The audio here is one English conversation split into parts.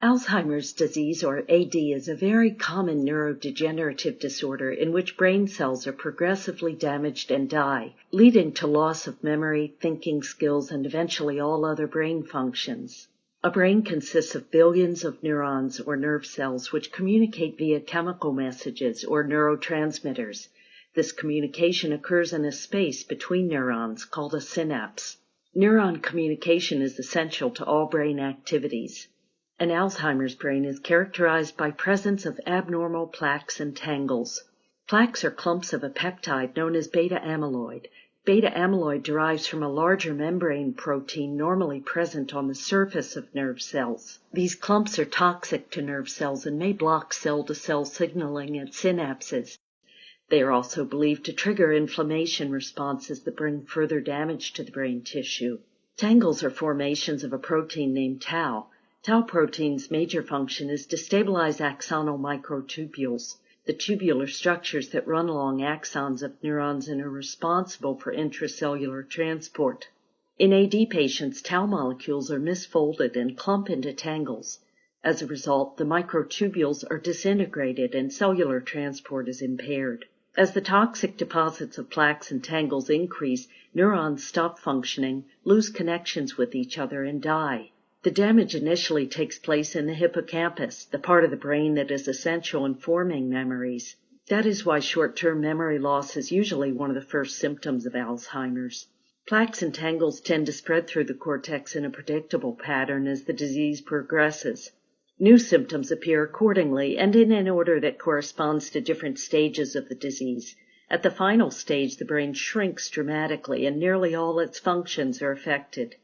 Alzheimer's disease, or AD, is a very common neurodegenerative disorder in which brain cells are progressively damaged and die, leading to loss of memory, thinking skills, and eventually all other brain functions. A brain consists of billions of neurons or nerve cells which communicate via chemical messages or neurotransmitters. This communication occurs in a space between neurons called a synapse. Neuron communication is essential to all brain activities. An Alzheimer's brain is characterized by presence of abnormal plaques and tangles. Plaques are clumps of a peptide known as beta amyloid. Beta amyloid derives from a larger membrane protein normally present on the surface of nerve cells. These clumps are toxic to nerve cells and may block cell-to-cell signaling at synapses. They are also believed to trigger inflammation responses that bring further damage to the brain tissue. Tangles are formations of a protein named tau. Tau protein's major function is to stabilize axonal microtubules, the tubular structures that run along axons of neurons and are responsible for intracellular transport. In AD patients, tau molecules are misfolded and clump into tangles. As a result, the microtubules are disintegrated and cellular transport is impaired. As the toxic deposits of plaques and tangles increase, neurons stop functioning, lose connections with each other, and die. The damage initially takes place in the hippocampus, the part of the brain that is essential in forming memories. That is why short-term memory loss is usually one of the first symptoms of Alzheimer's. Plaques and tangles tend to spread through the cortex in a predictable pattern as the disease progresses. New symptoms appear accordingly and in an order that corresponds to different stages of the disease. At the final stage, the brain shrinks dramatically and nearly all its functions are affected.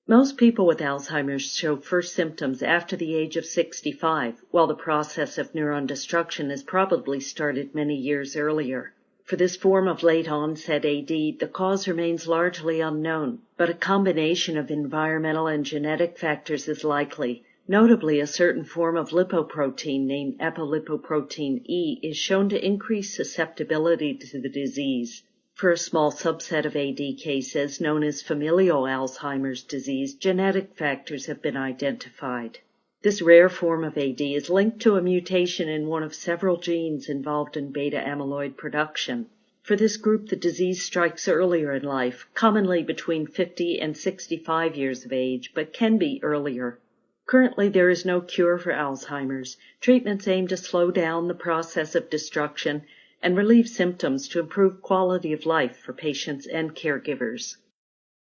Most people with Alzheimer's show first symptoms after the age of 65, while the process of neuron destruction has probably started many years earlier. For this form of late-onset AD, the cause remains largely unknown, but a combination of environmental and genetic factors is likely. Notably, a certain form of lipoprotein named apolipoprotein E is shown to increase susceptibility to the disease. For a small subset of AD cases, known as familial Alzheimer's disease, genetic factors have been identified. This rare form of AD is linked to a mutation in one of several genes involved in beta amyloid production. For this group, the disease strikes earlier in life, commonly between 50 and 65 years of age, but can be earlier. Currently, there is no cure for Alzheimer's. Treatments aim to slow down the process of destruction and relieve symptoms to improve quality of life for patients and caregivers.